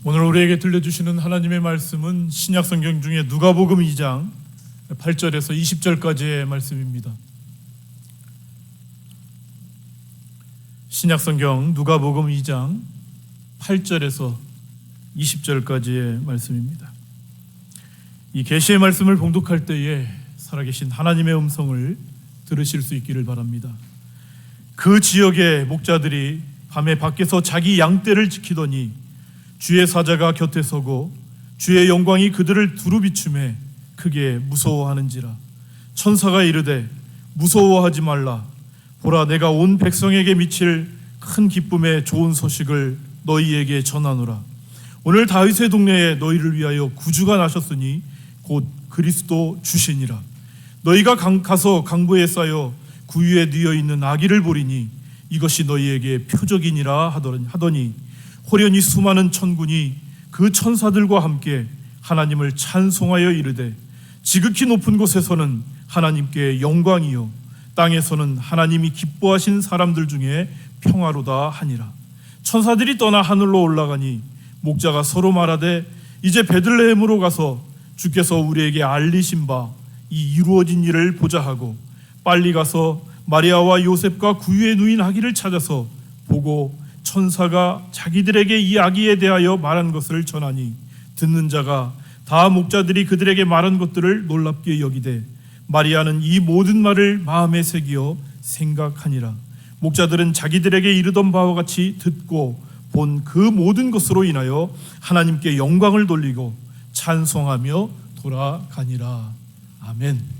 오늘 우리에게 들려주시는 하나님의 말씀은 신약성경 중에 누가복음 2장 8절에서 20절까지의 말씀입니다. 신약성경 누가복음 2장 8절에서 20절까지의 말씀입니다. 이 계시의 말씀을 봉독할 때에 살아계신 하나님의 음성을 들으실 수 있기를 바랍니다. 그 지역의 목자들이 밤에 밖에서 자기 양떼를 지키더니 주의 사자가 곁에 서고 주의 영광이 그들을 두루 비추매 크게 무서워하는지라. 천사가 이르되 무서워하지 말라. 보라, 내가 온 백성에게 미칠 큰 기쁨의 좋은 소식을 너희에게 전하노라. 오늘 다윗의 동네에 너희를 위하여 구주가 나셨으니 곧 그리스도 주시니라. 너희가 가서 강보에 쌓여 구유에 뉘어 있는 아기를 보리니 이것이 너희에게 표적이니라 하더니 호련히 수많은 천군이 그 천사들과 함께 하나님을 찬송하여 이르되 지극히 높은 곳에서는 하나님께 영광이요 땅에서는 하나님이 기뻐하신 사람들 중에 평화로다 하니라. 천사들이 떠나 하늘로 올라가니 목자가 서로 말하되 이제 베들레헴으로 가서 주께서 우리에게 알리신 바 이 이루어진 일을 보자 하고 빨리 가서 마리아와 요셉과 구유에 누인 아기를 찾아서 보고 천사가 자기들에게 이 아기에 대하여 말한 것을 전하니 듣는 자가 다 목자들이 그들에게 말한 것들을 놀랍게 여기되 마리아는 이 모든 말을 마음에 새기어 생각하니라. 목자들은 자기들에게 이르던 바와 같이 듣고 본 그 모든 것으로 인하여 하나님께 영광을 돌리고 찬송하며 돌아가니라. 아멘.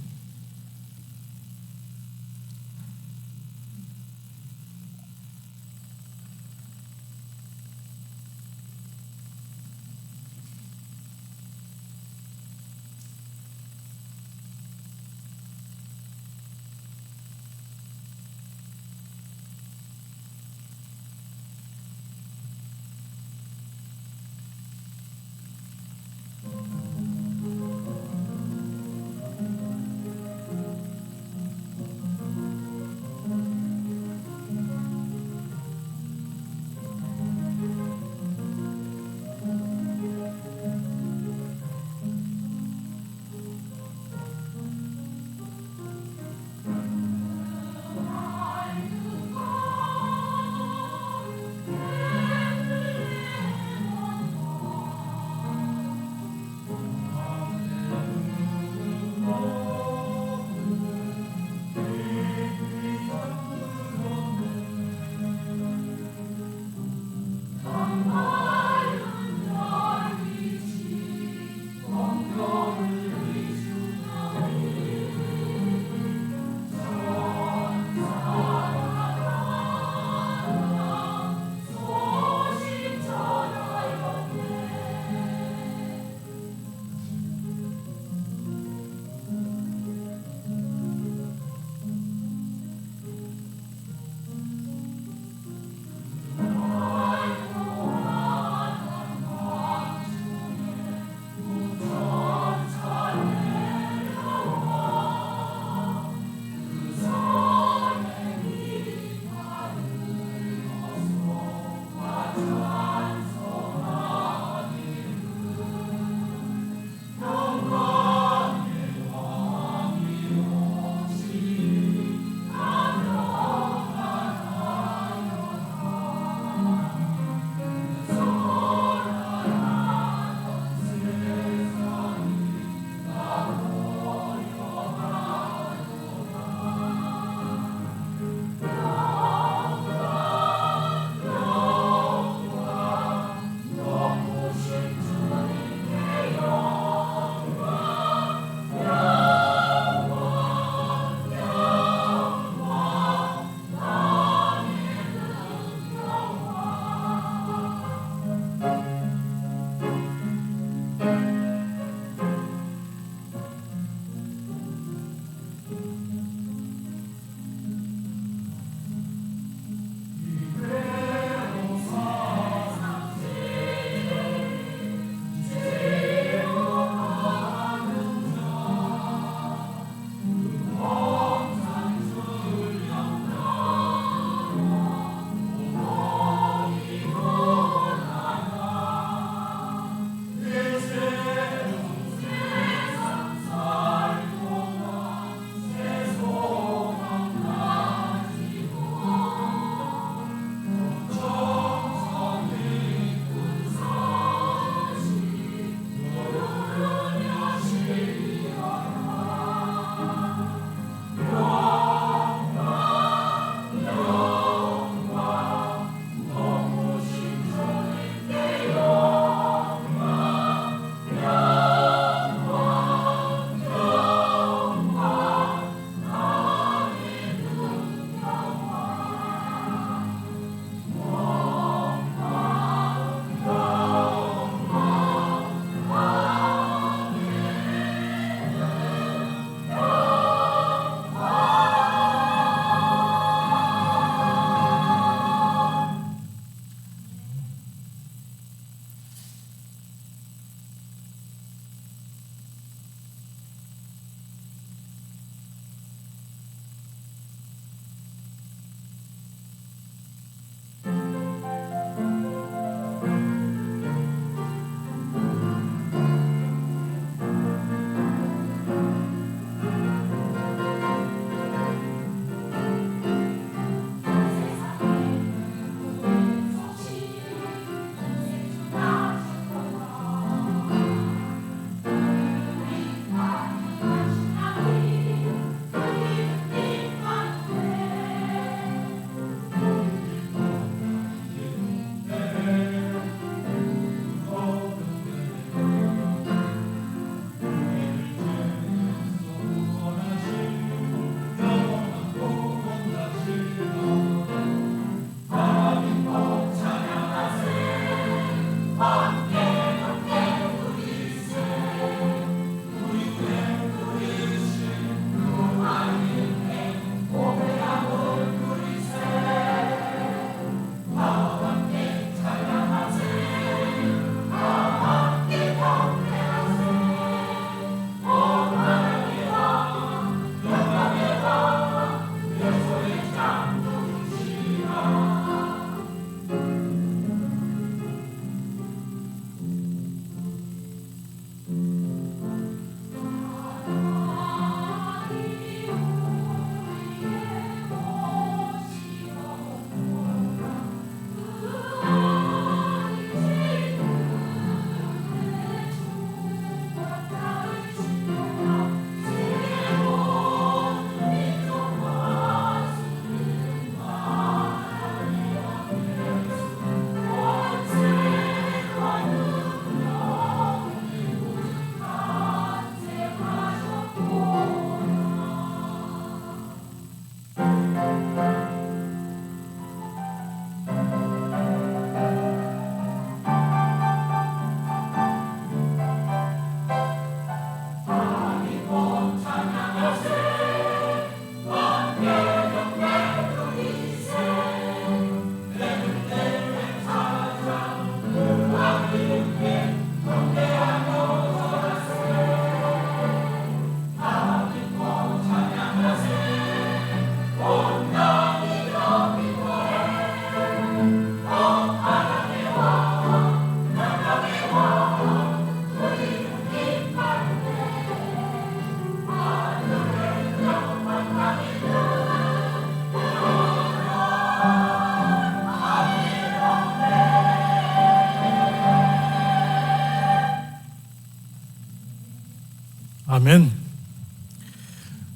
아멘.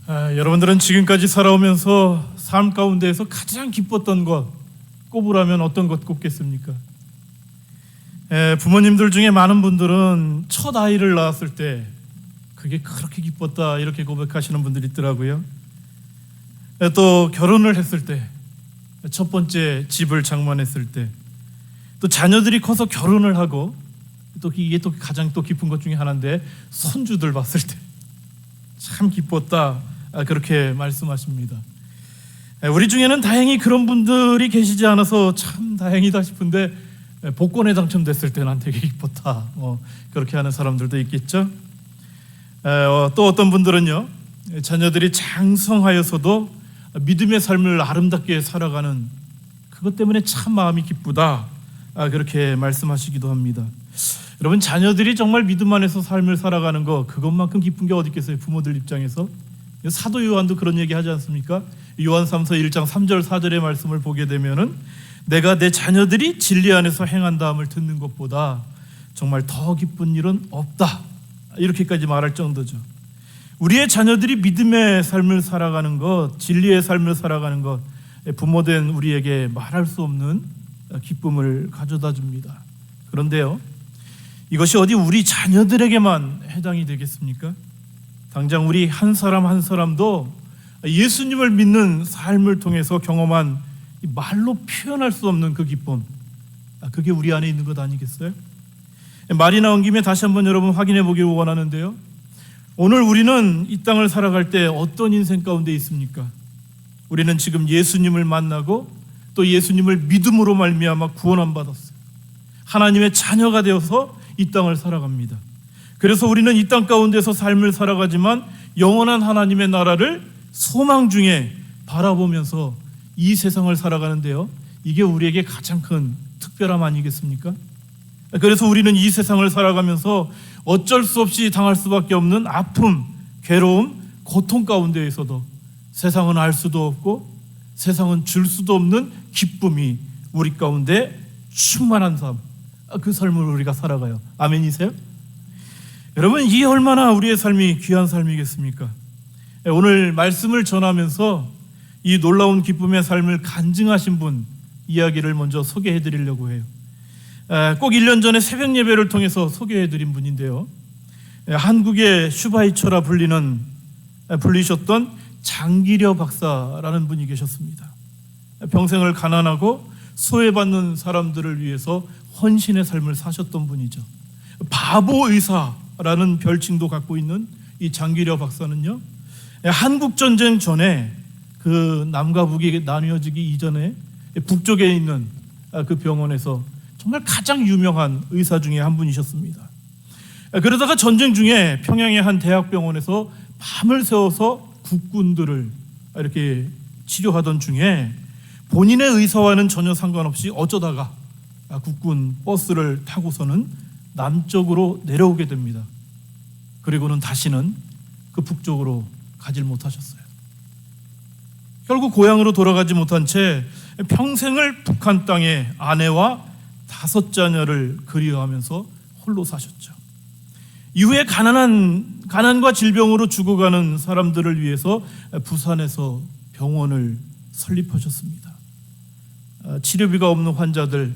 여러분들은 지금까지 살아오면서 삶 가운데에서 가장 기뻤던 것 꼽으라면 어떤 것 꼽겠습니까? 부모님들 중에 많은 분들은 첫 아이를 낳았을 때 그게 그렇게 기뻤다 이렇게 고백하시는 분들이 있더라고요. 또 결혼을 했을 때, 첫 번째 집을 장만했을 때, 또 자녀들이 커서 결혼을 하고, 또 이게 또 가장 또 기쁜 것 중에 하나인데 손주들 봤을 때 참 기뻤다 그렇게 말씀하십니다. 우리 중에는 다행히 그런 분들이 계시지 않아서 참 다행이다 싶은데 복권에 당첨됐을 때는 되게 기뻤다 그렇게 하는 사람들도 있겠죠. 또 어떤 분들은요, 자녀들이 장성하여서도 믿음의 삶을 아름답게 살아가는 그것 때문에 참 마음이 기쁘다 그렇게 말씀하시기도 합니다. 여러분, 자녀들이 정말 믿음 안에서 삶을 살아가는 거 그것만큼 기쁜 게 어디 있겠어요? 부모들 입장에서. 사도 요한도 그런 얘기 하지 않습니까? 요한3서 1장 3절 4절의 말씀을 보게 되면은 내가 내 자녀들이 진리 안에서 행한다함을 듣는 것보다 정말 더 기쁜 일은 없다 이렇게까지 말할 정도죠. 우리의 자녀들이 믿음의 삶을 살아가는 것, 진리의 삶을 살아가는 것, 부모된 우리에게 말할 수 없는 기쁨을 가져다 줍니다. 그런데요, 이것이 어디 우리 자녀들에게만 해당이 되겠습니까? 당장 우리 한 사람 한 사람도 예수님을 믿는 삶을 통해서 경험한 말로 표현할 수 없는 그 기쁨, 그게 우리 안에 있는 것 아니겠어요? 말이 나온 김에 다시 한번 여러분 확인해 보기를 원하는데요, 오늘 우리는 이 땅을 살아갈 때 어떤 인생 가운데 있습니까? 우리는 지금 예수님을 만나고 또 예수님을 믿음으로 말미암아 구원함 받았어요. 하나님의 자녀가 되어서 이 땅을 살아갑니다. 그래서 우리는 이 땅 가운데서 삶을 살아가지만 영원한 하나님의 나라를 소망 중에 바라보면서 이 세상을 살아가는데요, 이게 우리에게 가장 큰 특별함 아니겠습니까? 그래서 우리는 이 세상을 살아가면서 어쩔 수 없이 당할 수밖에 없는 아픔, 괴로움, 고통 가운데에서도 세상은 알 수도 없고 세상은 줄 수도 없는 기쁨이 우리 가운데 충만한 삶, 그 삶을 우리가 살아가요. 아멘이세요? 여러분, 이 얼마나 우리의 삶이 귀한 삶이겠습니까? 오늘 말씀을 전하면서 이 놀라운 기쁨의 삶을 간증하신 분 이야기를 먼저 소개해 드리려고 해요. 꼭 1년 전에 새벽 예배를 통해서 소개해 드린 분인데요, 한국의 슈바이처라 불리셨던 장기려 박사라는 분이 계셨습니다. 평생을 가난하고 소외받는 사람들을 위해서 헌신의 삶을 사셨던 분이죠. 바보 의사라는 별칭도 갖고 있는 이 장기려 박사는요, 한국 전쟁 전에 그 남과 북이 나뉘어지기 이전에 북쪽에 있는 그 병원에서 정말 가장 유명한 의사 중에 한 분이셨습니다. 그러다가 전쟁 중에 평양의 한 대학병원에서 밤을 새워서 국군들을 이렇게 치료하던 중에 본인의 의사와는 전혀 상관없이 어쩌다가 국군 버스를 타고서는 남쪽으로 내려오게 됩니다. 그리고는 다시는 그 북쪽으로 가질 못하셨어요. 결국 고향으로 돌아가지 못한 채 평생을 북한 땅에 아내와 5 자녀를 그리워하면서 홀로 사셨죠. 이후에 가난과 질병으로 죽어가는 사람들을 위해서 부산에서 병원을 설립하셨습니다. 치료비가 없는 환자들,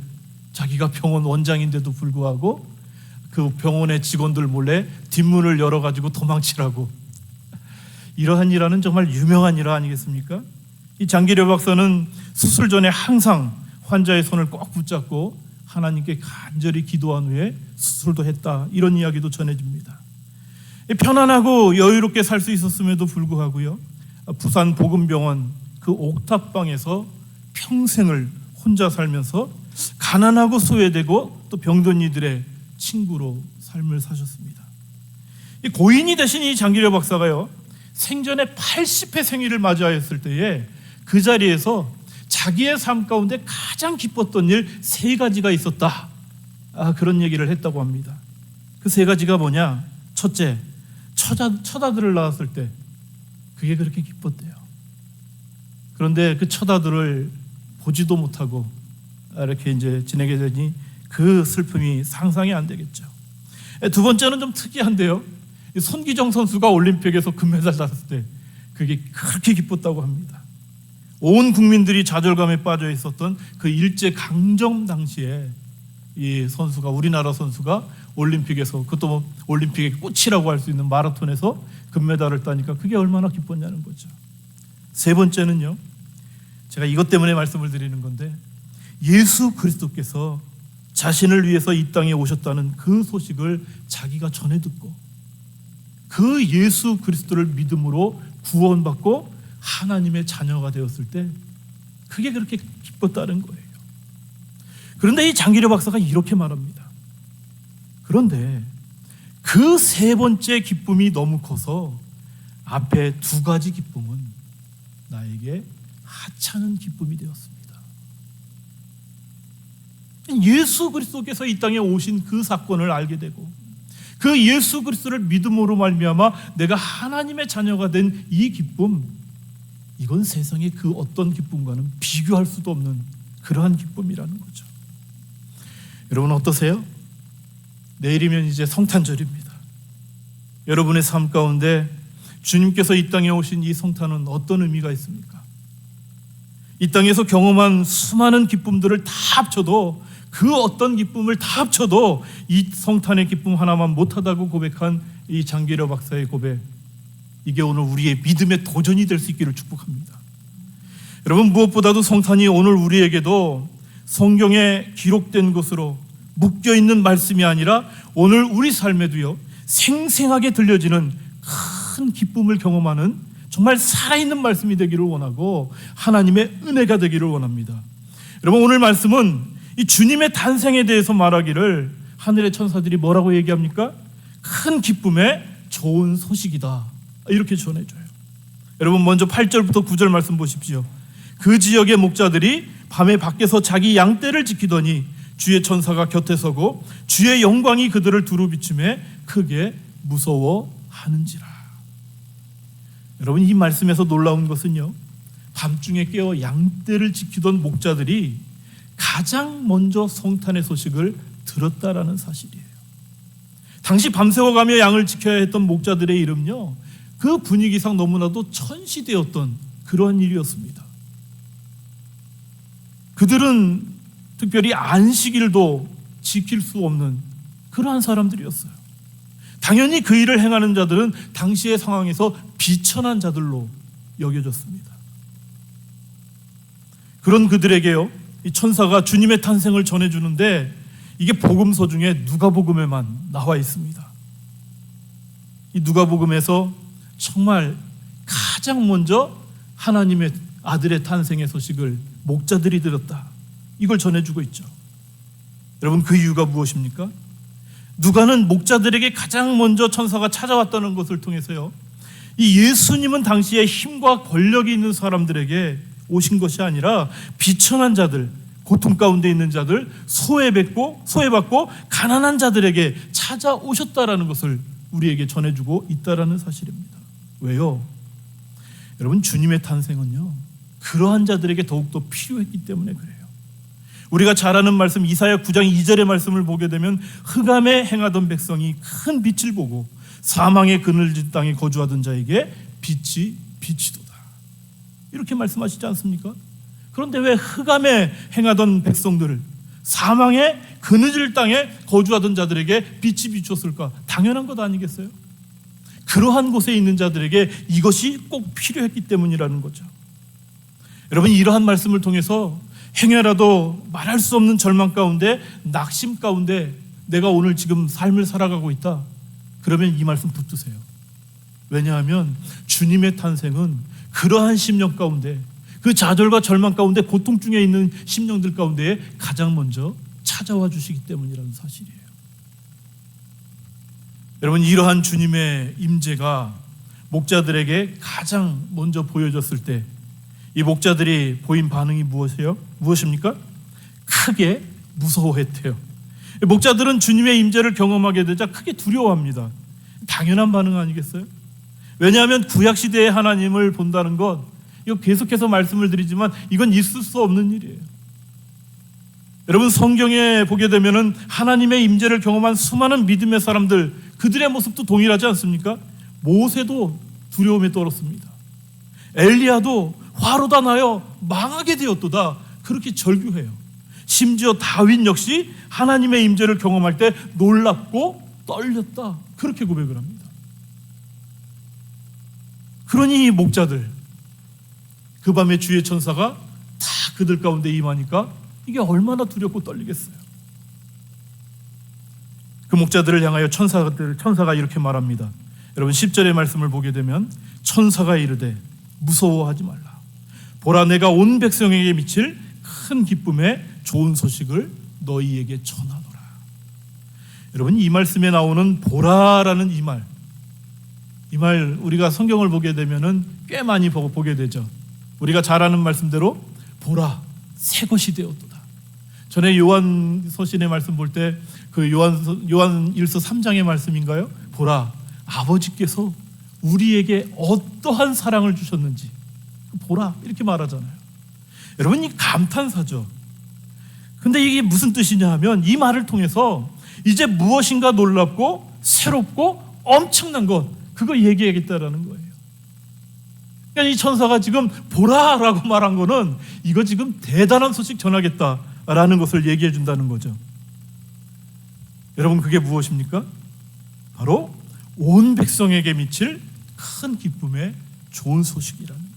자기가 병원 원장인데도 불구하고 그 병원의 직원들 몰래 뒷문을 열어가지고 도망치라고, 이러한 일화는 정말 유명한 일화 아니겠습니까? 이 장기려 박사는 수술 전에 항상 환자의 손을 꼭 붙잡고 하나님께 간절히 기도한 후에 수술도 했다, 이런 이야기도 전해집니다. 편안하고 여유롭게 살 수 있었음에도 불구하고요, 부산 복음병원 그 옥탑방에서 평생을 혼자 살면서 가난하고 소외되고 또 병든 이들의 친구로 삶을 사셨습니다. 이 고인이 되신 이 장기려 박사가요, 생전에 80회 생일을 맞이하였을 때에 그 자리에서 자기의 삶 가운데 가장 기뻤던 일 3가지가 있었다, 그런 얘기를 했다고 합니다. 그 3가지가 뭐냐? 첫째, 첫 아들을 낳았을 때 그게 그렇게 기뻤대요. 그런데 그 첫 아들을 보지도 못하고 이렇게 이제 지내게 되니 그 슬픔이 상상이 안 되겠죠. 2번째는 좀 특이한데요, 손기정 선수가 올림픽에서 금메달 땄을 때 그게 그렇게 기뻤다고 합니다. 온 국민들이 좌절감에 빠져 있었던 그 일제 강점 당시에 이 선수가, 우리나라 선수가 올림픽에서, 그것도 뭐 올림픽의 꽃이라고 할 수 있는 마라톤에서 금메달을 따니까 그게 얼마나 기뻤냐는 거죠. 세 번째는요, 제가 이것 때문에 말씀을 드리는 건데, 예수 그리스도께서 자신을 위해서 이 땅에 오셨다는 그 소식을 자기가 전해 듣고 그 예수 그리스도를 믿음으로 구원받고 하나님의 자녀가 되었을 때 그게 그렇게 기뻤다는 거예요. 그런데 이 장기려 박사가 이렇게 말합니다. 그런데 그 세 번째 기쁨이 너무 커서 앞에 두 가지 기쁨은 나에게 하찮은 기쁨이 되었습니다. 예수 그리스도께서 이 땅에 오신 그 사건을 알게 되고 그 예수 그리스도를 믿음으로 말미암아 내가 하나님의 자녀가 된 이 기쁨, 이건 세상의 그 어떤 기쁨과는 비교할 수도 없는 그러한 기쁨이라는 거죠. 여러분 어떠세요? 내일이면 이제 성탄절입니다. 여러분의 삶 가운데 주님께서 이 땅에 오신 이 성탄은 어떤 의미가 있습니까? 이 땅에서 경험한 수많은 기쁨들을 다 합쳐도, 그 어떤 기쁨을 다 합쳐도 이 성탄의 기쁨 하나만 못하다고 고백한 이 장기려 박사의 고백, 이게 오늘 우리의 믿음의 도전이 될 수 있기를 축복합니다. 여러분, 무엇보다도 성탄이 오늘 우리에게도 성경에 기록된 것으로 묶여있는 말씀이 아니라 오늘 우리 삶에도요, 생생하게 들려지는 큰 기쁨을 경험하는 정말 살아있는 말씀이 되기를 원하고 하나님의 은혜가 되기를 원합니다. 여러분, 오늘 말씀은 이 주님의 탄생에 대해서 말하기를 하늘의 천사들이 뭐라고 얘기합니까? 큰 기쁨의 좋은 소식이다, 이렇게 전해줘요. 여러분, 먼저 8절부터 9절 말씀 보십시오. 그 지역의 목자들이 밤에 밖에서 자기 양떼를 지키더니 주의 천사가 곁에 서고 주의 영광이 그들을 두루 비추매 크게 무서워하는지라. 여러분, 이 말씀에서 놀라운 것은요, 밤중에 깨어 양떼를 지키던 목자들이 가장 먼저 성탄의 소식을 들었다라는 사실이에요. 당시 밤새워가며 양을 지켜야 했던 목자들의 이름요, 그 분위기상 너무나도 천시되었던 그러한 일이었습니다. 그들은 특별히 안식일도 지킬 수 없는 그러한 사람들이었어요. 당연히 그 일을 행하는 자들은 당시의 상황에서 비천한 자들로 여겨졌습니다. 그런 그들에게요, 이 천사가 주님의 탄생을 전해주는데 이게 복음서 중에 누가복음에만 나와 있습니다. 이 누가복음에서 정말 가장 먼저 하나님의 아들의 탄생의 소식을 목자들이 들었다, 이걸 전해주고 있죠. 여러분, 그 이유가 무엇입니까? 누가는 목자들에게 가장 먼저 천사가 찾아왔다는 것을 통해서요, 이 예수님은 당시에 힘과 권력이 있는 사람들에게 오신 것이 아니라 비천한 자들, 고통 가운데 있는 자들, 소외받고 가난한 자들에게 찾아오셨다라는 것을 우리에게 전해주고 있다라는 사실입니다. 왜요? 여러분, 주님의 탄생은요, 그러한 자들에게 더욱더 필요했기 때문에 그래요. 우리가 잘 아는 말씀, 이사야 9장 2절의 말씀을 보게 되면 흑암에 행하던 백성이 큰 빛을 보고 사망의 그늘진 땅에 거주하던 자에게 빛이 비치도다, 이렇게 말씀하시지 않습니까? 그런데 왜 흑암에 행하던 백성들을, 사망의 그늘질 땅에 거주하던 자들에게 빛이 비쳤을까? 당연한 것 아니겠어요? 그러한 곳에 있는 자들에게 이것이 꼭 필요했기 때문이라는 거죠. 여러분, 이러한 말씀을 통해서 행여라도 말할 수 없는 절망 가운데, 낙심 가운데 내가 오늘 지금 삶을 살아가고 있다, 그러면 이 말씀 붙드세요. 왜냐하면 주님의 탄생은 그러한 심령 가운데, 그 좌절과 절망 가운데, 고통 중에 있는 심령들 가운데 가장 먼저 찾아와 주시기 때문이라는 사실이에요. 여러분, 이러한 주님의 임재가 목자들에게 가장 먼저 보여졌을 때 이 목자들이 보인 반응이 무엇입니까? 크게 무서워했대요. 목자들은 주님의 임재를 경험하게 되자 크게 두려워합니다. 당연한 반응 아니겠어요? 왜냐하면 구약시대의 하나님을 본다는 것, 이거 계속해서 말씀을 드리지만 이건 있을 수 없는 일이에요. 여러분, 성경에 보게 되면은 하나님의 임재를 경험한 수많은 믿음의 사람들, 그들의 모습도 동일하지 않습니까? 모세도 두려움에 떨었습니다. 엘리야도 화로다 나여 망하게 되었도다, 그렇게 절규해요. 심지어 다윗 역시 하나님의 임재를 경험할 때 놀랍고 떨렸다, 그렇게 고백을 합니다. 그러니 이 목자들, 그 밤에 주의 천사가 다 그들 가운데 임하니까 이게 얼마나 두렵고 떨리겠어요. 그 목자들을 향하여 천사가 이렇게 말합니다. 여러분 10절의 말씀을 보게 되면 천사가 이르되 무서워하지 말라. 보라, 내가 온 백성에게 미칠 큰 기쁨의 좋은 소식을 너희에게 전하노라. 여러분, 이 말씀에 나오는 보라라는 이 말 우리가 성경을 보게 되면은 꽤 많이 보게 되죠. 우리가 잘 아는 말씀대로 보라, 새 것이 되었도다. 전에 요한 서신의 말씀 볼 때 그 요한 1서 3장의 말씀인가요? 보라, 아버지께서 우리에게 어떠한 사랑을 주셨는지 보라, 이렇게 말하잖아요. 여러분, 이 감탄사죠. 근데 이게 무슨 뜻이냐 하면 이 말을 통해서 이제 무엇인가 놀랍고 새롭고 엄청난 것, 그걸 얘기하겠다라는 거예요. 그러니까 이 천사가 지금 보라라고 말한 거는 이거 지금 대단한 소식 전하겠다라는 것을 얘기해 준다는 거죠. 여러분, 그게 무엇입니까? 바로 온 백성에게 미칠 큰 기쁨의 좋은 소식이라는 거예요.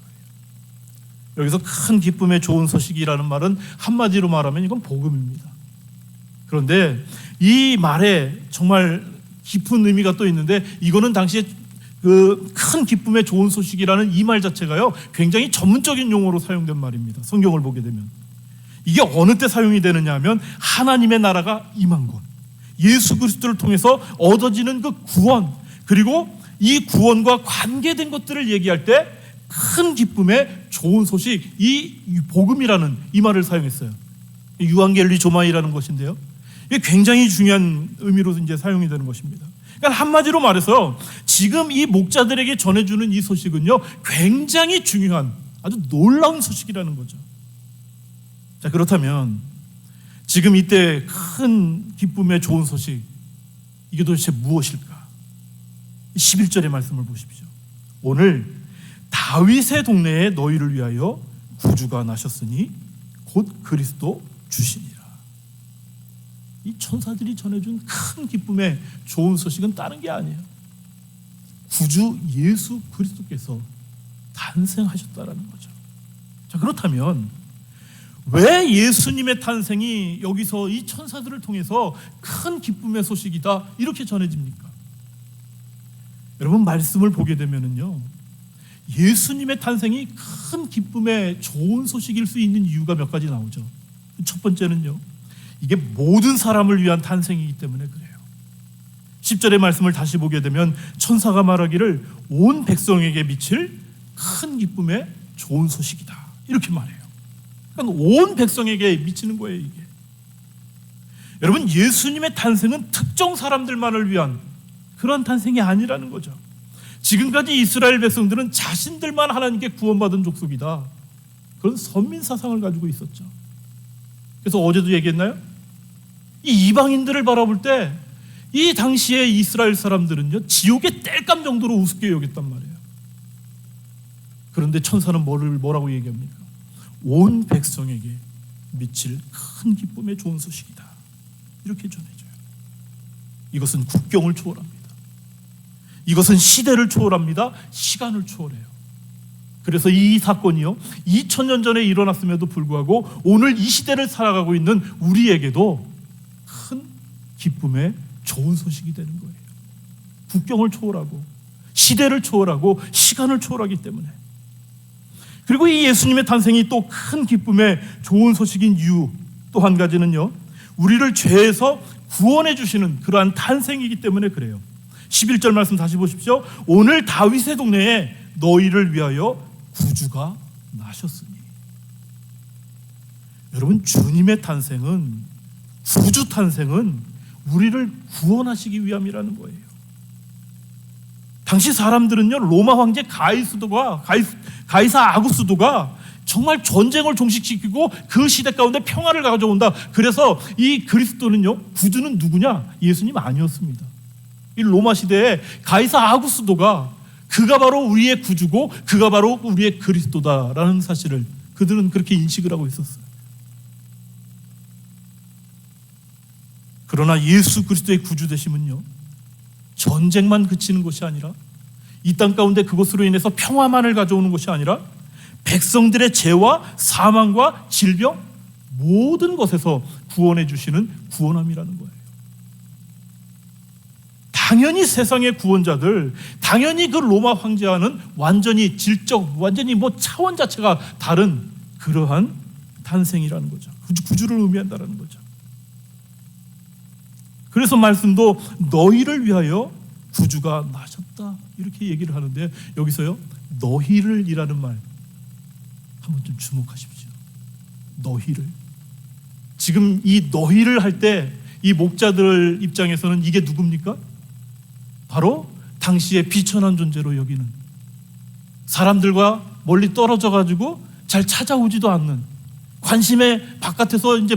여기서 큰 기쁨의 좋은 소식이라는 말은 한마디로 말하면 이건 복음입니다. 그런데 이 말에 정말 깊은 의미가 또 있는데, 이거는 당시에 그 큰 기쁨의 좋은 소식이라는 이 말 자체가요, 굉장히 전문적인 용어로 사용된 말입니다. 성경을 보게 되면 이게 어느 때 사용이 되느냐 하면 하나님의 나라가 임한 것, 예수 그리스도를 통해서 얻어지는 그 구원, 그리고 이 구원과 관계된 것들을 얘기할 때 큰 기쁨의 좋은 소식, 이 복음이라는 이 말을 사용했어요. 유앙겔리 조마이라는 것인데요, 이게 굉장히 중요한 의미로 이제 사용이 되는 것입니다. 그러니까 한마디로 말해서 지금 이 목자들에게 전해주는 이 소식은요, 굉장히 중요한 아주 놀라운 소식이라는 거죠. 자, 그렇다면 지금 이때 큰 기쁨의 좋은 소식, 이게 도대체 무엇일까? 11절의 말씀을 보십시오. 오늘 다윗의 동네에 너희를 위하여 구주가 나셨으니 곧 그리스도 주시니라. 이 천사들이 전해준 큰 기쁨의 좋은 소식은 다른 게 아니에요. 구주 예수 그리스도께서 탄생하셨다라는 거죠. 자, 그렇다면 왜 예수님의 탄생이 여기서 이 천사들을 통해서 큰 기쁨의 소식이다, 이렇게 전해집니까? 여러분, 말씀을 보게 되면은요, 예수님의 탄생이 큰 기쁨의 좋은 소식일 수 있는 이유가 몇 가지 나오죠. 첫 번째는요, 이게 모든 사람을 위한 탄생이기 때문에 그래요. 10절의 말씀을 다시 보게 되면 천사가 말하기를 온 백성에게 미칠 큰 기쁨의 좋은 소식이다, 이렇게 말해요. 그러니까 온 백성에게 미치는 거예요, 이게. 여러분, 예수님의 탄생은 특정 사람들만을 위한 그런 탄생이 아니라는 거죠. 지금까지 이스라엘 백성들은 자신들만 하나님께 구원받은 족속이다, 그런 선민 사상을 가지고 있었죠. 그래서 어제도 얘기했나요? 이 이방인들을 바라볼 때 이 당시에 이스라엘 사람들은요, 지옥의 땔감 정도로 우습게 여겼단 말이에요. 그런데 천사는 뭐라고 얘기합니까? 온 백성에게 미칠 큰 기쁨의 좋은 소식이다, 이렇게 전해줘요. 이것은 국경을 초월합니다. 이것은 시대를 초월합니다. 시간을 초월해요. 그래서 이 사건이요, 2000년 전에 일어났음에도 불구하고 오늘 이 시대를 살아가고 있는 우리에게도 큰 기쁨의 좋은 소식이 되는 거예요. 국경을 초월하고 시대를 초월하고 시간을 초월하기 때문에. 그리고 이 예수님의 탄생이 또 큰 기쁨의 좋은 소식인 이유 또 한 가지는요, 우리를 죄에서 구원해 주시는 그러한 탄생이기 때문에 그래요. 11절 말씀 다시 보십시오. 오늘 다윗의 동네에 너희를 위하여 구주가 나셨으니. 여러분, 주님의 탄생은, 구주 탄생은 우리를 구원하시기 위함이라는 거예요. 당시 사람들은요, 로마 황제 가이사 아구스도가 정말 전쟁을 종식시키고 그 시대 가운데 평화를 가져온다. 그래서 이 그리스도는요, 구주는 누구냐? 예수님 아니었습니다. 이 로마 시대에 가이사 아구스도가 그가 바로 우리의 구주고 그가 바로 우리의 그리스도다라는 사실을 그들은 그렇게 인식을 하고 있었어요. 그러나 예수 그리스도의 구주 되심은요, 전쟁만 그치는 것이 아니라 이 땅 가운데 그것으로 인해서 평화만을 가져오는 것이 아니라 백성들의 죄와 사망과 질병 모든 것에서 구원해 주시는 구원함이라는 거예요. 당연히 세상의 구원자들, 당연히 그 로마 황제와는 완전히 질적, 완전히 차원 자체가 다른 그러한 탄생이라는 거죠. 구주를 의미한다는 거죠. 그래서 말씀도 너희를 위하여 구주가 나셨다 이렇게 얘기를 하는데, 여기서요 너희를 이라는 말 한번 좀 주목하십시오. 너희를. 지금 이 너희를 할 때 이 목자들 입장에서는 이게 누굽니까? 바로 당시에 비천한 존재로 여기는, 사람들과 멀리 떨어져 가지고 잘 찾아오지도 않는, 관심의 바깥에서 이제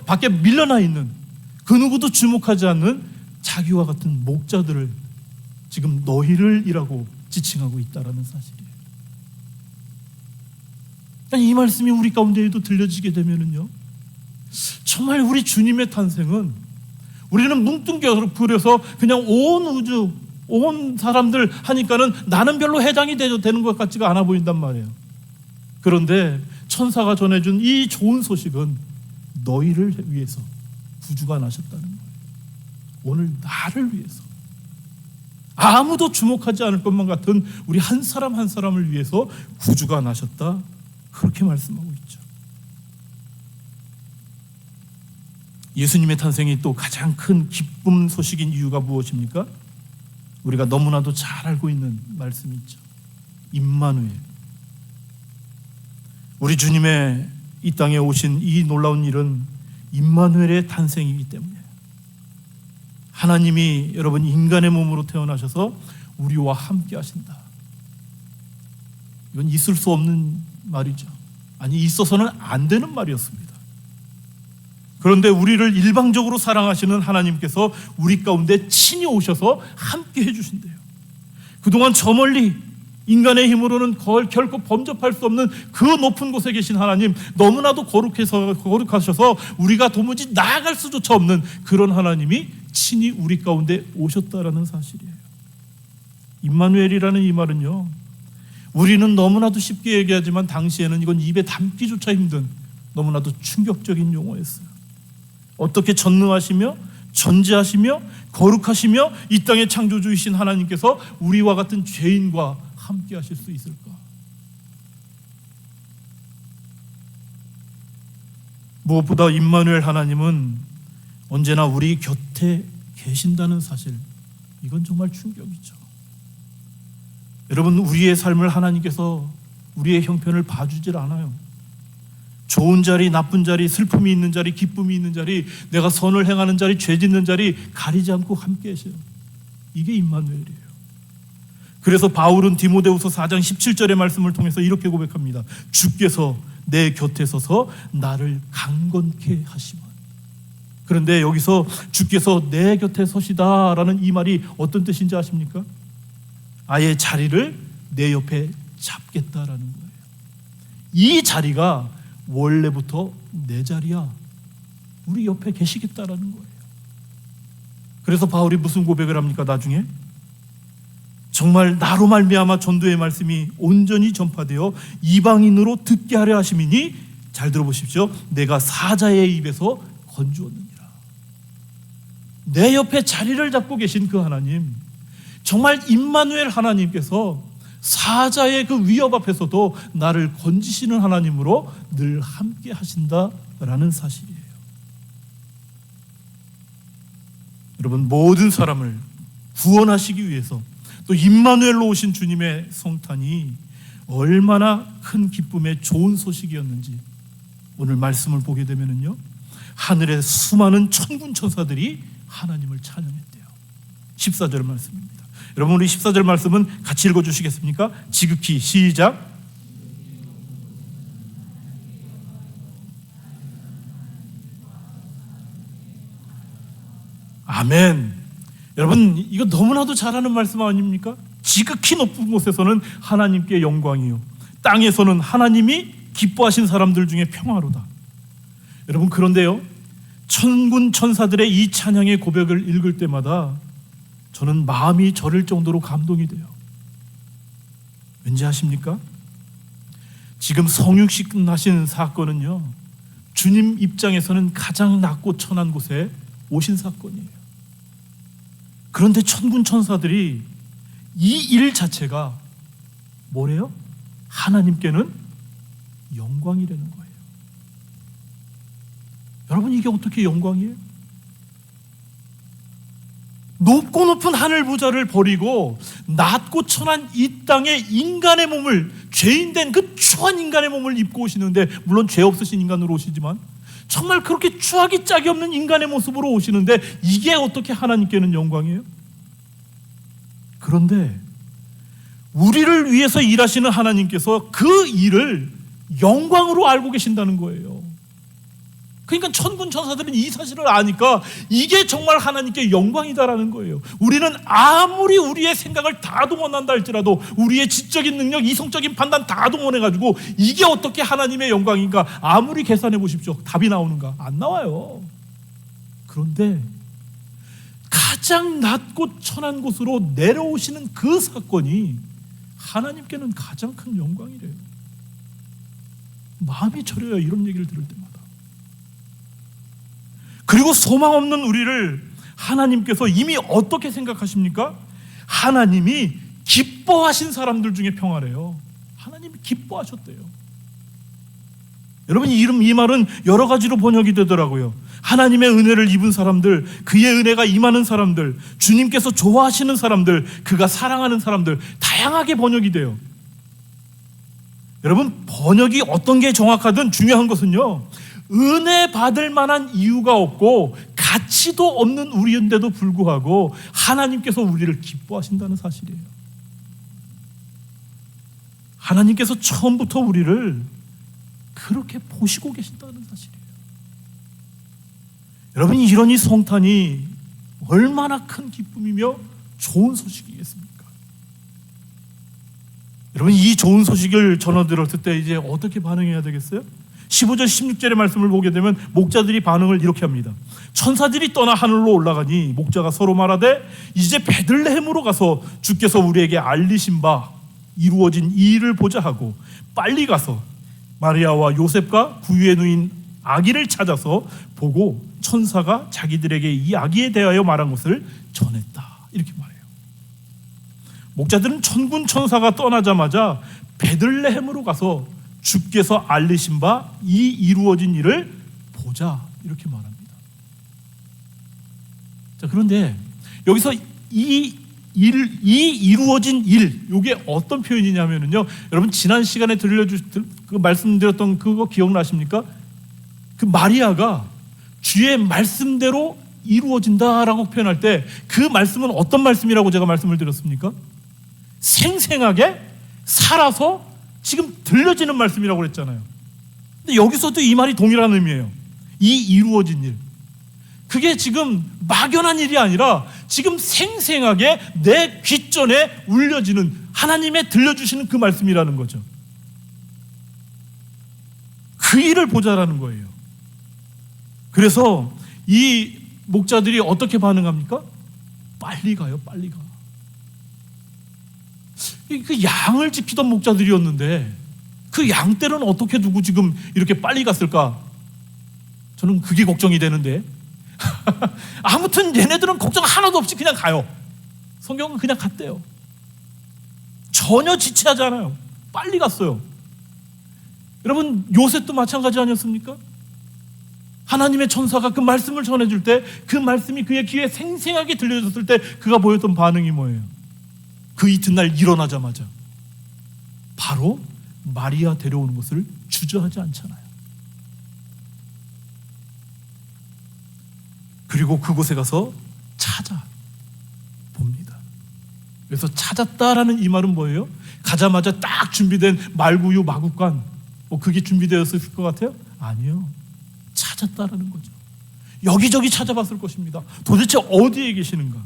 밖에 밀려나 있는, 그 누구도 주목하지 않는 자기와 같은 목자들을 지금 너희를이라고 지칭하고 있다라는 사실이에요. 이 말씀이 우리 가운데에도 들려지게 되면은요, 정말 우리 주님의 탄생은 우리는 뭉뚱그려서 그냥 온 우주, 온 사람들 하니까는 나는 별로 해당이 되는 것 같지가 않아 보인단 말이에요. 그런데 천사가 전해준 이 좋은 소식은 너희를 위해서 구주가 나셨다는 거예요. 오늘 나를 위해서, 아무도 주목하지 않을 것만 같은 우리 한 사람 한 사람을 위해서 구주가 나셨다, 그렇게 말씀하고 있죠. 예수님의 탄생이 또 가장 큰 기쁨 소식인 이유가 무엇입니까? 우리가 너무나도 잘 알고 있는 말씀이 있죠. 임마누엘. 우리 주님의 이 땅에 오신 이 놀라운 일은 임마누엘의 탄생이기 때문에, 하나님이 여러분 인간의 몸으로 태어나셔서 우리와 함께 하신다. 이건 있을 수 없는 말이죠. 아니, 있어서는 안 되는 말이었습니다. 그런데 우리를 일방적으로 사랑하시는 하나님께서 우리 가운데 친히 오셔서 함께 해주신대요. 그동안 저 멀리 인간의 힘으로는 결코 범접할 수 없는 그 높은 곳에 계신 하나님, 너무나도 거룩하셔서 우리가 도무지 나아갈 수조차 없는 그런 하나님이 친히 우리 가운데 오셨다라는 사실이에요. 임마누엘이라는 이 말은요, 우리는 너무나도 쉽게 얘기하지만 당시에는 이건 입에 담기조차 힘든 너무나도 충격적인 용어였어요. 어떻게 전능하시며 전지하시며 거룩하시며 이 땅의 창조주이신 하나님께서 우리와 같은 죄인과 함께 하실 수 있을까? 무엇보다 임마누엘 하나님은 언제나 우리 곁에 계신다는 사실, 이건 정말 충격이죠. 여러분, 우리의 삶을 하나님께서 우리의 형편을 봐주질 않아요. 좋은 자리, 나쁜 자리, 슬픔이 있는 자리, 기쁨이 있는 자리, 내가 선을 행하는 자리, 죄 짓는 자리 가리지 않고 함께 하셔요. 이게 임마누엘이에요. 그래서 바울은 디모데후서 4장 17절의 말씀을 통해서 이렇게 고백합니다. 주께서 내 곁에 서서 나를 강건케 하시면. 그런데 여기서 주께서 내 곁에 서시다라는 이 말이 어떤 뜻인지 아십니까? 아예 자리를 내 옆에 잡겠다라는 거예요. 이 자리가 원래부터 내 자리야, 우리 옆에 계시겠다라는 거예요. 그래서 바울이 무슨 고백을 합니까? 나중에 정말 나로 말미암아 전도의 말씀이 온전히 전파되어 이방인으로 듣게 하려 하심이니, 잘 들어보십시오, 내가 사자의 입에서 건주었느니라. 내 옆에 자리를 잡고 계신 그 하나님, 정말 임마누엘 하나님께서 사자의 그 위협 앞에서도 나를 건지시는 하나님으로 늘 함께 하신다라는 사실이에요. 여러분, 모든 사람을 구원하시기 위해서 또 임마누엘로 오신 주님의 성탄이 얼마나 큰 기쁨의 좋은 소식이었는지 오늘 말씀을 보게 되면은요, 하늘의 수많은 천군 천사들이 하나님을 찬양했대요. 14절 말씀입니다. 여러분, 우리 14절 말씀은 같이 읽어주시겠습니까? 지극히 시작. 아멘. 여러분, 이거 너무나도 잘 아는 말씀 아닙니까? 지극히 높은 곳에서는 하나님께 영광이요, 땅에서는 하나님이 기뻐하신 사람들 중에 평화로다. 여러분, 그런데요, 천군 천사들의 이 찬양의 고백을 읽을 때마다 저는 마음이 저릴 정도로 감동이 돼요. 왠지 아십니까? 지금 성육시 끝나신 사건은요, 주님 입장에서는 가장 낮고 천한 곳에 오신 사건이에요. 그런데 천군 천사들이 이 일 자체가 뭐래요? 하나님께는 영광이라는 거예요. 여러분, 이게 어떻게 영광이에요? 높고 높은 하늘 보좌를 버리고 낮고 천한 이 땅에 인간의 몸을, 죄인된 그 추한 인간의 몸을 입고 오시는데, 물론 죄 없으신 인간으로 오시지만 정말 그렇게 추하기 짝이 없는 인간의 모습으로 오시는데, 이게 어떻게 하나님께는 영광이에요? 그런데 우리를 위해서 일하시는 하나님께서 그 일을 영광으로 알고 계신다는 거예요. 그러니까 천군 천사들은 이 사실을 아니까 이게 정말 하나님께 영광이다라는 거예요. 우리는 아무리 우리의 생각을 다 동원한다 할지라도, 우리의 지적인 능력, 이성적인 판단 다 동원해가지고 이게 어떻게 하나님의 영광인가 아무리 계산해 보십시오. 답이 나오는가? 안 나와요. 그런데 가장 낮고 천한 곳으로 내려오시는 그 사건이 하나님께는 가장 큰 영광이래요. 마음이 저려요, 이런 얘기를 들을 때마다. 그리고 소망 없는 우리를 하나님께서 이미 어떻게 생각하십니까? 하나님이 기뻐하신 사람들 중에 평화래요. 하나님이 기뻐하셨대요. 여러분, 이 말은 여러 가지로 번역이 되더라고요. 하나님의 은혜를 입은 사람들, 그의 은혜가 임하는 사람들, 주님께서 좋아하시는 사람들, 그가 사랑하는 사람들, 다양하게 번역이 돼요. 여러분, 번역이 어떤 게 정확하든 중요한 것은요, 은혜 받을 만한 이유가 없고 가치도 없는 우리인데도 불구하고 하나님께서 우리를 기뻐하신다는 사실이에요. 하나님께서 처음부터 우리를 그렇게 보시고 계신다는 사실이에요. 여러분, 이러니 성탄이 얼마나 큰 기쁨이며 좋은 소식이겠습니까? 여러분, 이 좋은 소식을 전해 들었을 때 이제 어떻게 반응해야 되겠어요? 15절 16절의 말씀을 보게 되면 목자들이 반응을 이렇게 합니다. 천사들이 떠나 하늘로 올라가니 목자가 서로 말하되, 이제 베들레헴으로 가서 주께서 우리에게 알리신 바 이루어진 이 일을 보자 하고, 빨리 가서 마리아와 요셉과 구유에 누인 아기를 찾아서 보고 천사가 자기들에게 이 아기에 대하여 말한 것을 전했다. 이렇게 말해요. 목자들은 천군 천사가 떠나자마자 베들레헴으로 가서 주께서 알리신 바 이 이루어진 일을 보자, 이렇게 말합니다. 자, 그런데 여기서 이 이루어진 일, 이게 어떤 표현이냐면요, 여러분, 지난 시간에 그 말씀드렸던 그거 기억나십니까? 그 마리아가 주의 말씀대로 이루어진다라고 표현할 때 그 말씀은 어떤 말씀이라고 제가 말씀을 드렸습니까? 생생하게 살아서 지금 들려지는 말씀이라고 그랬잖아요. 근데 여기서도 이 말이 동일한 의미예요. 이 이루어진 일, 그게 지금 막연한 일이 아니라 지금 생생하게 내 귓전에 울려지는, 하나님의 들려주시는 그 말씀이라는 거죠. 그 일을 보자라는 거예요. 그래서 이 목자들이 어떻게 반응합니까? 빨리 가요, 빨리 가. 그 양을 지키던 목자들이었는데 그 양떼는 어떻게 두고 지금 이렇게 빨리 갔을까? 저는 그게 걱정이 되는데 아무튼 얘네들은 걱정 하나도 없이 그냥 가요. 성경은 그냥 갔대요. 전혀 지체하지 않아요. 빨리 갔어요. 여러분, 요셉도 마찬가지 아니었습니까? 하나님의 천사가 그 말씀을 전해줄 때, 그 말씀이 그의 귀에 생생하게 들려졌을 때 그가 보였던 반응이 뭐예요? 그 이튿날 일어나자마자 바로 마리아 데려오는 것을 주저하지 않잖아요. 그리고 그곳에 가서 찾아봅니다. 그래서 찾았다라는 이 말은 뭐예요? 가자마자 딱 준비된 말구유 마구간, 그게 준비되었을 것 같아요? 아니요. 찾았다라는 거죠. 여기저기 찾아봤을 것입니다. 도대체 어디에 계시는가?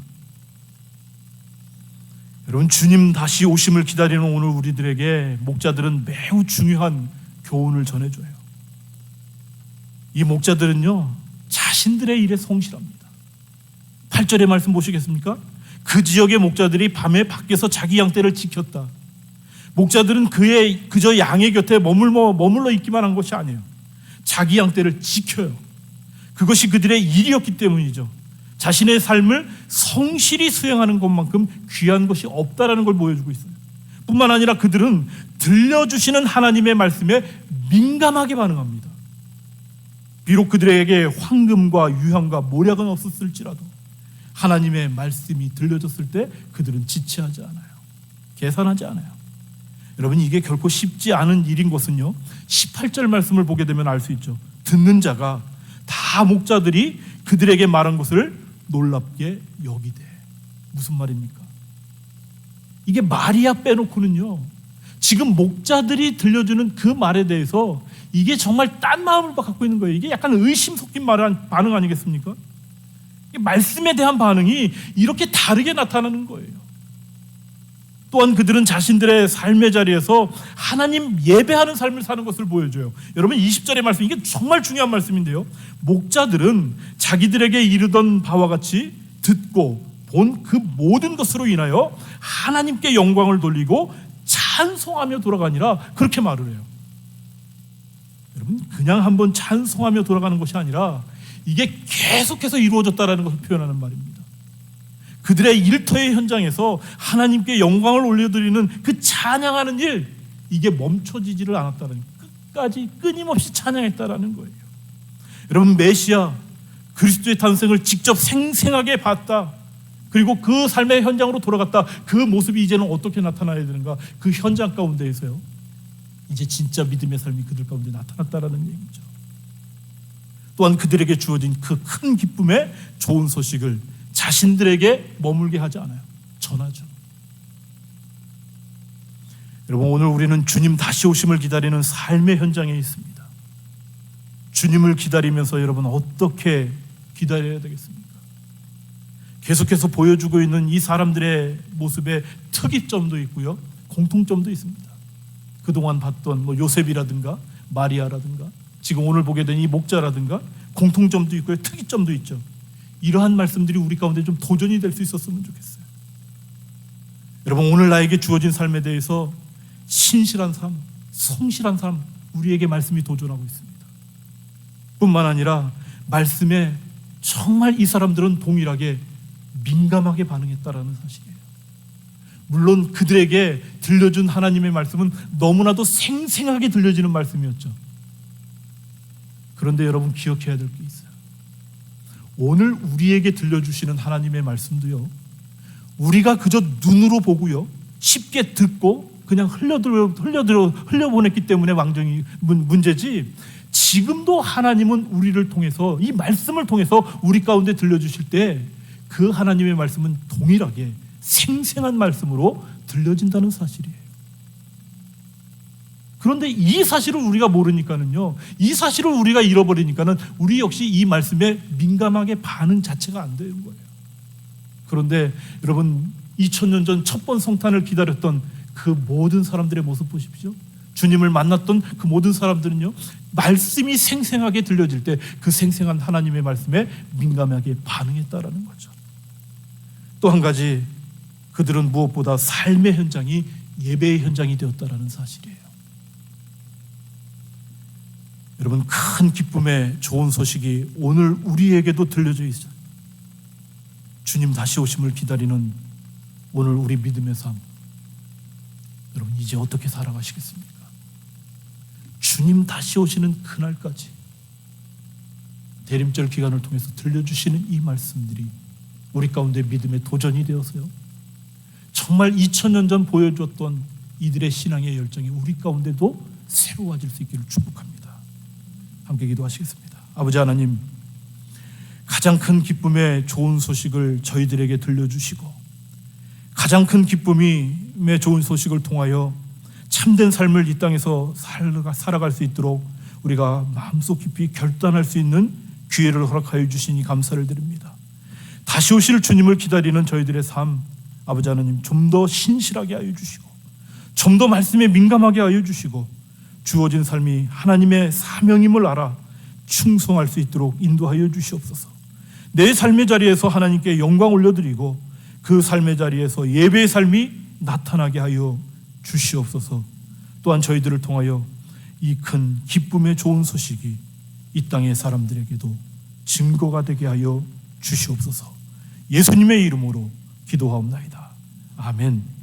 여러분, 주님 다시 오심을 기다리는 오늘 우리들에게 목자들은 매우 중요한 교훈을 전해줘요. 이 목자들은요, 자신들의 일에 성실합니다. 8절의 말씀 보시겠습니까? 그 지역의 목자들이 밤에 밖에서 자기 양떼를 지켰다. 목자들은 그저 양의 곁에 머물러 있기만 한 것이 아니에요. 자기 양떼를 지켜요. 그것이 그들의 일이었기 때문이죠. 자신의 삶을 성실히 수행하는 것만큼 귀한 것이 없다라는 걸 보여주고 있어요. 뿐만 아니라 그들은 들려주시는 하나님의 말씀에 민감하게 반응합니다. 비록 그들에게 황금과 유향과 모략은 없었을지라도 하나님의 말씀이 들려졌을 때 그들은 지체하지 않아요. 계산하지 않아요. 여러분, 이게 결코 쉽지 않은 일인 것은요, 18절 말씀을 보게 되면 알 수 있죠. 듣는 자가 다 목자들이 그들에게 말한 것을 놀랍게 여기되. 무슨 말입니까? 이게 말이야 빼놓고는요, 지금 목자들이 들려주는 그 말에 대해서 이게 정말 딴 마음을 갖고 있는 거예요. 이게 약간 의심 섞인 반응 아니겠습니까? 말씀에 대한 반응이 이렇게 다르게 나타나는 거예요. 또한 그들은 자신들의 삶의 자리에서 하나님 예배하는 삶을 사는 것을 보여줘요. 여러분, 20절의 말씀, 이게 정말 중요한 말씀인데요, 목자들은 자기들에게 이르던 바와 같이 듣고 본 그 모든 것으로 인하여 하나님께 영광을 돌리고 찬송하며 돌아가니라, 그렇게 말을 해요. 여러분, 그냥 한번 찬송하며 돌아가는 것이 아니라 이게 계속해서 이루어졌다라는 것을 표현하는 말입니다. 그들의 일터의 현장에서 하나님께 영광을 올려드리는 그 찬양하는 일, 이게 멈춰지지를 않았다는, 끝까지 끊임없이 찬양했다라는 거예요. 여러분, 메시아 그리스도의 탄생을 직접 생생하게 봤다. 그리고 그 삶의 현장으로 돌아갔다. 그 모습이 이제는 어떻게 나타나야 되는가? 그 현장 가운데에서요, 이제 진짜 믿음의 삶이 그들 가운데 나타났다라는 얘기죠. 또한 그들에게 주어진 그 큰 기쁨의 좋은 소식을 자신들에게 머물게 하지 않아요. 전하죠. 여러분, 오늘 우리는 주님 다시 오심을 기다리는 삶의 현장에 있습니다. 주님을 기다리면서 여러분, 어떻게 기다려야 되겠습니까? 계속해서 보여주고 있는 이 사람들의 모습에 특이점도 있고요, 공통점도 있습니다. 그동안 봤던 요셉이라든가 마리아라든가 지금 오늘 보게 된 이 목자라든가 공통점도 있고요, 특이점도 있죠. 이러한 말씀들이 우리 가운데 좀 도전이 될 수 있었으면 좋겠어요. 여러분, 오늘 나에게 주어진 삶에 대해서 신실한 삶, 성실한 삶, 우리에게 말씀이 도전하고 있습니다. 뿐만 아니라 말씀에 정말 이 사람들은 동일하게 민감하게 반응했다라는 사실이에요. 물론 그들에게 들려준 하나님의 말씀은 너무나도 생생하게 들려지는 말씀이었죠. 그런데 여러분, 기억해야 될 게 있어요. 오늘 우리에게 들려주시는 하나님의 말씀도요, 우리가 그저 눈으로 보고요, 쉽게 듣고 그냥 흘려보냈기 때문에 문제지, 지금도 하나님은 우리를 통해서, 이 말씀을 통해서 우리 가운데 들려주실 때 그 하나님의 말씀은 동일하게 생생한 말씀으로 들려진다는 사실이에요. 그런데 이 사실을 우리가 모르니까는요, 이 사실을 우리가 잃어버리니까는 우리 역시 이 말씀에 민감하게 반응 자체가 안 되는 거예요. 그런데 여러분, 2000년 전 첫 번 성탄을 기다렸던 그 모든 사람들의 모습 보십시오. 주님을 만났던 그 모든 사람들은요, 말씀이 생생하게 들려질 때 그 생생한 하나님의 말씀에 민감하게 반응했다라는 거죠. 또 한 가지, 그들은 무엇보다 삶의 현장이 예배의 현장이 되었다라는 사실이에요. 여러분, 큰 기쁨의 좋은 소식이 오늘 우리에게도 들려져 있어요. 주님 다시 오심을 기다리는 오늘 우리 믿음의 삶, 여러분, 이제 어떻게 살아가시겠습니까? 주님 다시 오시는 그날까지 대림절 기간을 통해서 들려주시는 이 말씀들이 우리 가운데 믿음의 도전이 되어서요, 정말 2000년 전 보여줬던 이들의 신앙의 열정이 우리 가운데도 새로워질 수 있기를 축복합니다. 함께 기도하시겠습니다. 아버지 하나님, 가장 큰 기쁨의 좋은 소식을 저희들에게 들려주시고, 가장 큰 기쁨의 좋은 소식을 통하여 참된 삶을 이 땅에서 살아갈 수 있도록 우리가 마음속 깊이 결단할 수 있는 기회를 허락하여 주시니 감사를 드립니다. 다시 오실 주님을 기다리는 저희들의 삶, 아버지 하나님 좀 더 신실하게 하여 주시고 좀 더 말씀에 민감하게 하여 주시고 주어진 삶이 하나님의 사명임을 알아 충성할 수 있도록 인도하여 주시옵소서. 내 삶의 자리에서 하나님께 영광 올려드리고 그 삶의 자리에서 예배의 삶이 나타나게 하여 주시옵소서. 또한 저희들을 통하여 이 큰 기쁨의 좋은 소식이 이 땅의 사람들에게도 증거가 되게 하여 주시옵소서. 예수님의 이름으로 기도하옵나이다. 아멘.